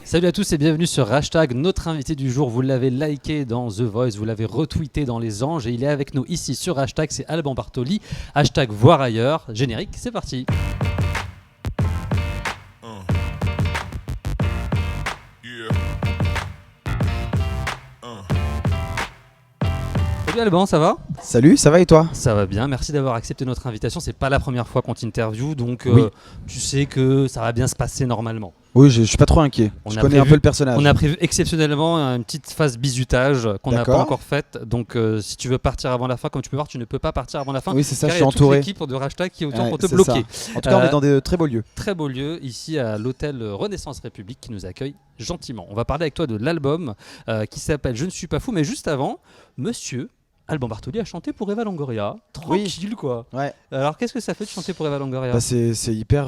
Salut à tous et bienvenue sur Hashtag. Notre invité du jour, vous l'avez liké dans The Voice, vous l'avez retweeté dans Les Anges et il est avec nous ici sur Hashtag, c'est Alban Bartoli. Hashtag voir ailleurs. Générique, c'est parti. Salut Alban, ça va ? Salut, ça va et toi ? Ça va bien, merci d'avoir accepté notre invitation. C'est pas la première fois qu'on t'interviewe, donc Oui. tu sais que ça va bien se passer normalement. Oui, je suis pas trop inquiet. Je connais un peu le personnage. On a prévu exceptionnellement une petite phase bisutage qu'on n'a pas encore faite. Donc si tu veux partir avant la fin, comme tu peux voir, tu ne peux pas partir avant la fin. Oui, c'est ça, car je suis entouré. Il y a toute l'équipe de Hashtag qui est autour pour te bloquer. Ça. En tout cas, on est dans de très beaux lieux. Très beau lieu, ici à l'hôtel Renaissance République qui nous accueille gentiment. On va parler avec toi de l'album qui s'appelle Je ne suis pas fou, mais juste avant, monsieur Alban Bartoli a chanté pour Eva Longoria. Tranquille quoi. Ouais. Alors qu'est-ce que ça fait de chanter pour Eva Longoria ? C'est hyper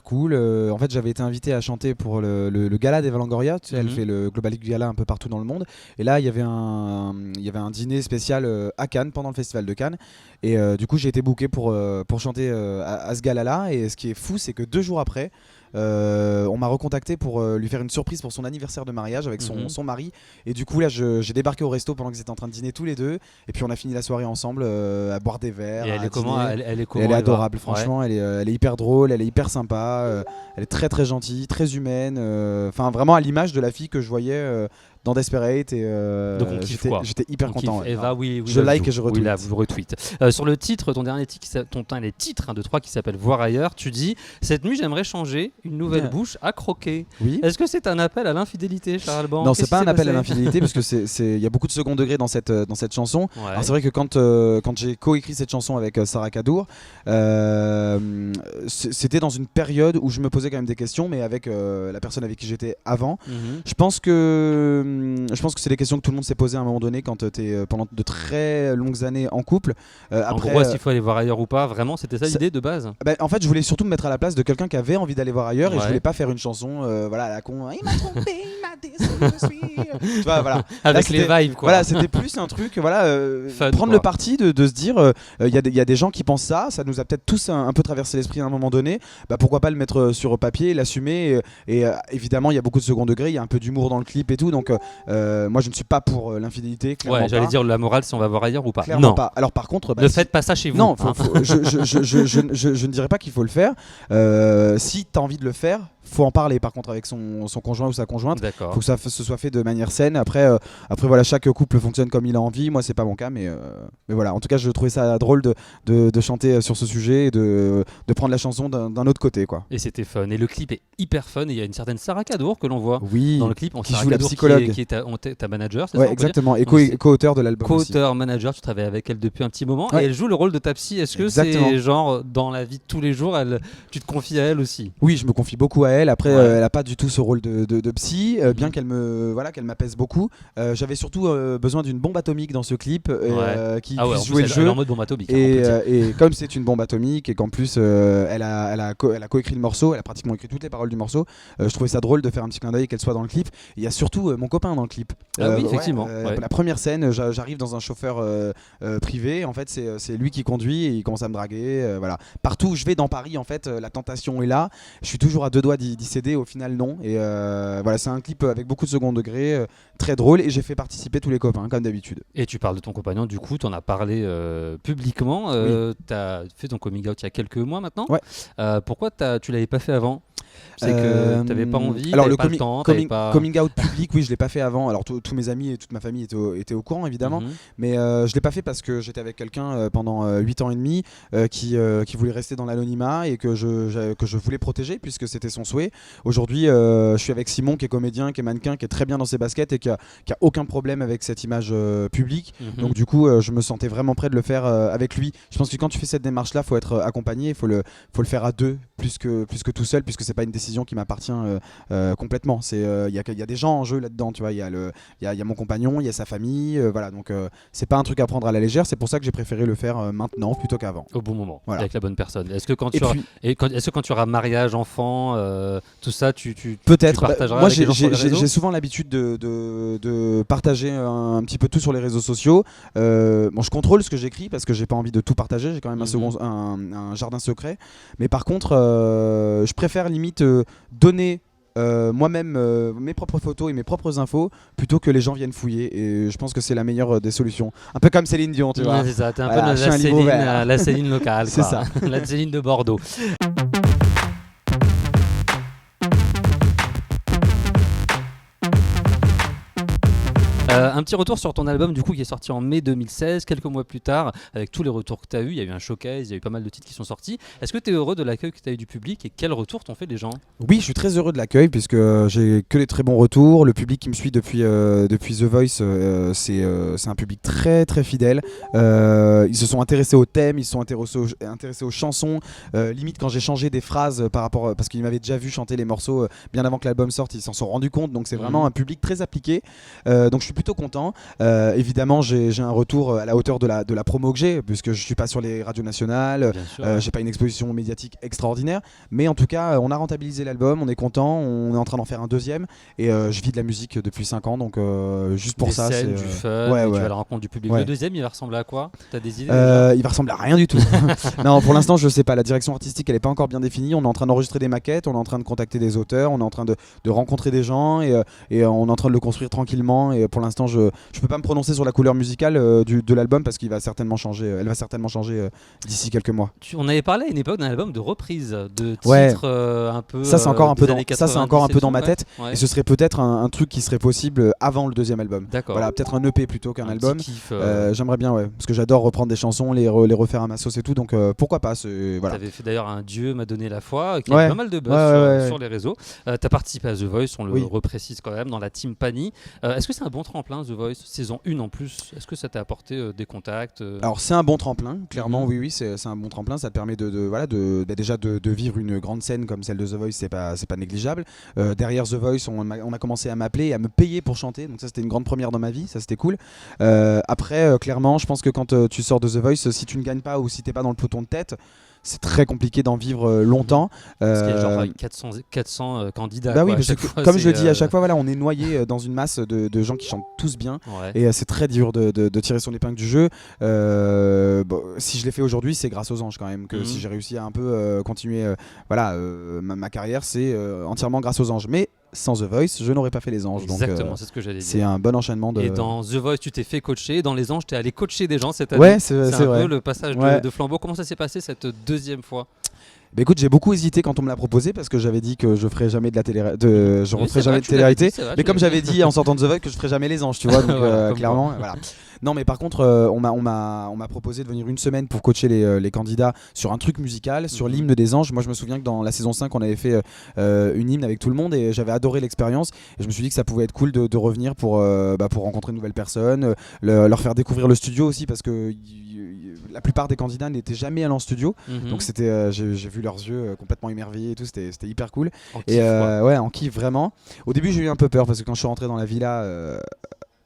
cool. En fait, j'avais été invité à chanter pour le gala d'Eva Longoria. Tu sais, elle fait le Global Gala un peu partout dans le monde. Et là, il y avait un dîner spécial à Cannes pendant le festival de Cannes. Et du coup, j'ai été booké pour chanter à ce gala-là. Et ce qui est fou, c'est que 2 jours après, on m'a recontacté pour lui faire une surprise pour son anniversaire de mariage avec son mari. Et du coup là j'ai débarqué au resto pendant qu'ils étaient en train de dîner tous les deux. Et puis on a fini la soirée ensemble à boire des verres. Et elle est comment, elle est comment, elle est adorable, va franchement. Ouais. Elle est hyper drôle, elle est hyper sympa, elle est très très gentille, très humaine. Enfin vraiment à l'image de la fille que je voyais dans Desperate. Et donc on kiffe quoi. j'étais hyper content. Ouais. Eva, oui, je like et je retweet. Oui, là, vous retweet. Sur le titre, ton dernier titre de 3 qui s'appelle Voir ailleurs, tu dis cette nuit j'aimerais changer une nouvelle bouche à croquer. Oui. Est-ce que c'est un appel à l'infidélité, cher Alban ? Non, c'est pas un appel à l'infidélité parce que il y a beaucoup de second degré dans cette chanson. Ouais. Alors c'est vrai que quand j'ai coécrit cette chanson avec Sarah Kadour, c'était dans une période où je me posais quand même des questions, mais avec la personne avec qui j'étais avant. Je pense que c'est des questions que tout le monde s'est posées à un moment donné quand tu es pendant de très longues années en couple. En gros, est-ce qu'il faut aller voir ailleurs ou pas ? Vraiment, c'était ça l'idée de base ? En fait, je voulais surtout me mettre à la place de quelqu'un qui avait envie d'aller voir ailleurs et je voulais pas faire une chanson à la con. Il m'a trompé, il m'a déçu. Tu vois, voilà. Avec les vibes quoi. Voilà, c'était plus un truc prendre quoi. Le parti de se dire il y a des gens qui pensent ça nous a peut-être tous un peu traversé l'esprit à un moment donné. Pourquoi pas le mettre sur papier, l'assumer et évidemment, il y a beaucoup de second degré, il y a un peu d'humour dans le clip et tout. Donc moi je ne suis pas pour l'infidélité, clairement. Ouais, j'allais dire la morale si on va voir ailleurs ou pas. Clairement non. Pas. Alors par contre, ne faites pas ça chez vous. Non, je ne dirais pas qu'il faut le faire. Si tu as envie de le faire, faut en parler par contre avec son conjoint ou sa conjointe. D'accord. Faut que ça se soit fait de manière saine. Après voilà, chaque couple fonctionne comme il a envie. Moi c'est pas mon cas, mais voilà. En tout cas, je trouvais ça drôle de chanter sur ce sujet et de prendre la chanson d'un autre côté, quoi. Et c'était fun. Et le clip est hyper fun. Et il y a une certaine Sarah Kadour que l'on voit dans le clip. Qui joue la psychologue. Qui est ta manager, c'est ouais, ça, exactement. Et co-auteur de l'album. Co-auteur, manager, tu travailles avec elle depuis un petit moment. Ouais. Et elle joue le rôle de ta psy. Est-ce que c'est genre dans la vie de tous les jours, tu te confies à elle aussi ? Oui, je me confie beaucoup à elle. Après, elle a pas du tout ce rôle de psy, bien qu'elle m'apaise beaucoup. J'avais surtout besoin d'une bombe atomique dans ce clip qui puisse jouer le jeu. Elle est en mode bombe atomique. Et comme c'est une bombe atomique et qu'en plus elle a coécrit le morceau, elle a pratiquement écrit toutes les paroles du morceau. Je trouvais ça drôle de faire un petit clin d'œil qu'elle soit dans le clip. Il y a surtout mon copain dans le clip. Oui, effectivement. La première scène, j'arrive dans un chauffeur privé. En fait, c'est lui qui conduit et il commence à me draguer. Voilà. Partout où je vais dans Paris, en fait, la tentation est là. Je suis toujours à 2 doigts d'y céder. Au final, non. Et voilà, c'est un clip avec beaucoup de second degré, très drôle. Et j'ai fait participer tous les copains, comme d'habitude. Et tu parles de ton compagnon, du coup, tu en as parlé publiquement. Tu as fait ton coming out il y a quelques mois maintenant. Ouais. Pourquoi tu l'avais pas fait avant ? C'est que tu n'avais pas envie, alors le pas le temps, coming out public, oui, je l'ai pas fait avant. Alors tous mes amis et toute ma famille étaient au courant évidemment, mais je l'ai pas fait parce que j'étais avec quelqu'un pendant 8 ans et demi qui voulait rester dans l'anonymat et que je voulais protéger puisque c'était son souhait. Aujourd'hui, je suis avec Simon qui est comédien, qui est mannequin, qui est très bien dans ses baskets et qui a aucun problème avec cette image publique. Donc du coup, je me sentais vraiment prêt de le faire avec lui. Je pense que quand tu fais cette démarche-là, faut être accompagné, il faut le faire à deux plus que tout seul, puisque c'est pas une décision qui m'appartient complètement. Il y a des gens en jeu là-dedans, tu vois. Il y a mon compagnon, il y a sa famille, voilà. Donc c'est pas un truc à prendre à la légère. C'est pour ça que j'ai préféré le faire maintenant plutôt qu'avant. Au bon moment, voilà. Avec la bonne personne. Est-ce que quand tu auras mariage, enfant, tout ça, tu peut-être. Partageras Moi, avec les gens sur les réseaux ? j'ai souvent l'habitude de partager un petit peu tout sur les réseaux sociaux. Bon, je contrôle ce que j'écris parce que j'ai pas envie de tout partager. J'ai quand même un jardin secret. Mais par contre, je préfère limite donner moi-même mes propres photos et mes propres infos plutôt que les gens viennent fouiller. Et je pense que c'est la meilleure des solutions. Un peu comme Céline Dion, tu vois. C'est ça, t'es un Voilà, peu je suis un livre ouvert. la Céline locale. C'est quoi. ça. La Céline de Bordeaux. Un petit retour sur ton album du coup qui est sorti en mai 2016, quelques mois plus tard, avec tous les retours que tu as eu. Il y a eu un showcase, il y a eu pas mal de titres qui sont sortis. Est-ce que tu es heureux de l'accueil que tu as eu du public et quel retour t'ont fait les gens? Oui, je suis très heureux de l'accueil puisque j'ai que des très bons retours. Le public qui me suit depuis The Voice, c'est un public très très fidèle. Ils se sont intéressés aux thèmes, ils se sont intéressés aux chansons. Limite quand j'ai changé des phrases par rapport parce qu'ils m'avaient déjà vu chanter les morceaux bien avant que l'album sorte, ils s'en sont rendus compte. Donc c'est vraiment un public très appliqué. Donc je suis plutôt content. Évidemment, j'ai un retour à la hauteur de la promo que j'ai puisque je suis pas sur les radios nationales. J'ai pas une exposition médiatique extraordinaire, mais en tout cas, on a rentabilisé l'album, on est content, on est en train d'en faire un deuxième et je vis de la musique depuis 5 ans, donc juste pour des ça, scènes, c'est du fun, ouais, tu ouais. vas à la rencontre du public. Ouais. Le deuxième, il va ressembler à quoi? T'as des idées déjà? Il va ressembler à rien du tout. Non, pour l'instant, je sais pas. La direction artistique, elle est pas encore bien définie. On est en train d'enregistrer des maquettes, on est en train de contacter des auteurs, on est en train de rencontrer des gens et on est en train de le construire tranquillement. Et pour l'instant, je peux pas me prononcer sur la couleur musicale de l'album parce qu'il va certainement changer. Elle va certainement changer d'ici quelques mois. On avait parlé à une époque d'un album de reprise, de titres Ouais. un peu. Ça, c'est encore un peu des années ça, c'est encore un peu dans ma tête. Ouais. Et ce serait peut-être un truc qui serait possible avant le deuxième album. D'accord. Voilà, peut-être un EP plutôt qu'un album. Petit kiff, J'aimerais bien, ouais, parce que j'adore reprendre des chansons, les refaire à ma sauce et tout, donc pourquoi pas. Voilà. T'avais fait d'ailleurs un Dieu m'a donné la foi qui Ouais. a pas mal de buzz sur les réseaux. T'as participé à The Voice, on le reprécise quand même, dans la team Pani. Est-ce que c'est un bon tremplin The Voice, saison 1 en plus? Est-ce que ça t'a apporté des contacts Alors c'est un bon tremplin, clairement, oui, c'est un bon tremplin, ça te permet déjà de vivre une grande scène comme celle de The Voice, c'est pas négligeable. Derrière The Voice, on a commencé à m'appeler et à me payer pour chanter, donc ça c'était une grande première dans ma vie, ça c'était cool. Après, clairement, je pense que quand tu sors de The Voice, si tu ne gagnes pas ou si t'es pas dans le peloton de tête, c'est très compliqué d'en vivre longtemps. Parce qu'il y a genre 400 candidats. Bah oui, quoi, parce que, fois, comme je le dis à chaque fois, voilà, on est noyé dans une masse de gens qui chantent tous bien. Ouais. Et c'est très dur de tirer son épingle du jeu. Si je l'ai fait aujourd'hui, c'est grâce aux anges quand même. Que si j'ai réussi à un peu continuer ma carrière, c'est entièrement grâce aux anges. Mais sans The Voice, je n'aurais pas fait les anges. Exactement, donc, c'est ce que j'allais dire. C'est un bon enchaînement de. Et dans The Voice, tu t'es fait coacher. Dans Les Anges, tu es allé coacher des gens cette année. Ouais, c'est un vrai. peu le passage de flambeau. Comment ça s'est passé cette deuxième fois? Bah écoute, j'ai beaucoup hésité quand on me l'a proposé parce que j'avais dit que je ferais jamais de la je referais jamais de télé-réalité. Mais comme j'avais dit en sortant de The Voice que je ferais jamais les anges, tu vois, donc voilà, clairement, voilà. Non, mais par contre, on m'a proposé de venir une semaine pour coacher les candidats sur un truc musical, sur l'hymne des anges. Moi, je me souviens que dans la saison 5, on avait fait une hymne avec tout le monde et j'avais adoré l'expérience. Et je me suis dit que ça pouvait être cool de revenir pour rencontrer de nouvelles personnes, leur faire découvrir le studio aussi parce que la plupart des candidats n'étaient jamais allés en studio. Donc c'était, j'ai vu leurs yeux complètement émerveillés et tout, c'était hyper cool. En kiff vraiment. Au début, j'ai eu un peu peur parce que quand je suis rentré dans la villa.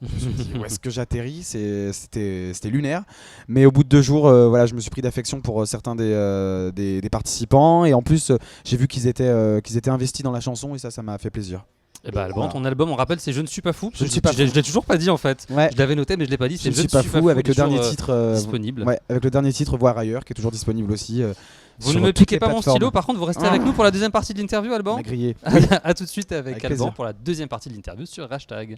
Je me suis dit où est-ce que j'atterris, c'était lunaire, mais au bout de 2 jours je me suis pris d'affection pour certains des participants et en plus j'ai vu qu'ils étaient investis dans la chanson et ça m'a fait plaisir. Et bah Alban, ton album, on rappelle, c'est Je ne suis pas fou. Je l'ai toujours pas dit en fait. Ouais. Je l'avais noté mais je l'ai pas dit. Je ne suis pas fou avec le dernier titre disponible. Ouais, avec le dernier titre Voir ailleurs qui est toujours disponible aussi. Vous ne me piquez pas mon stylo, par contre vous restez avec nous pour la deuxième partie de l'interview, Alban. On a grillé. À tout de suite avec Alban plaisir. pour la deuxième partie de l'interview sur Hashtag.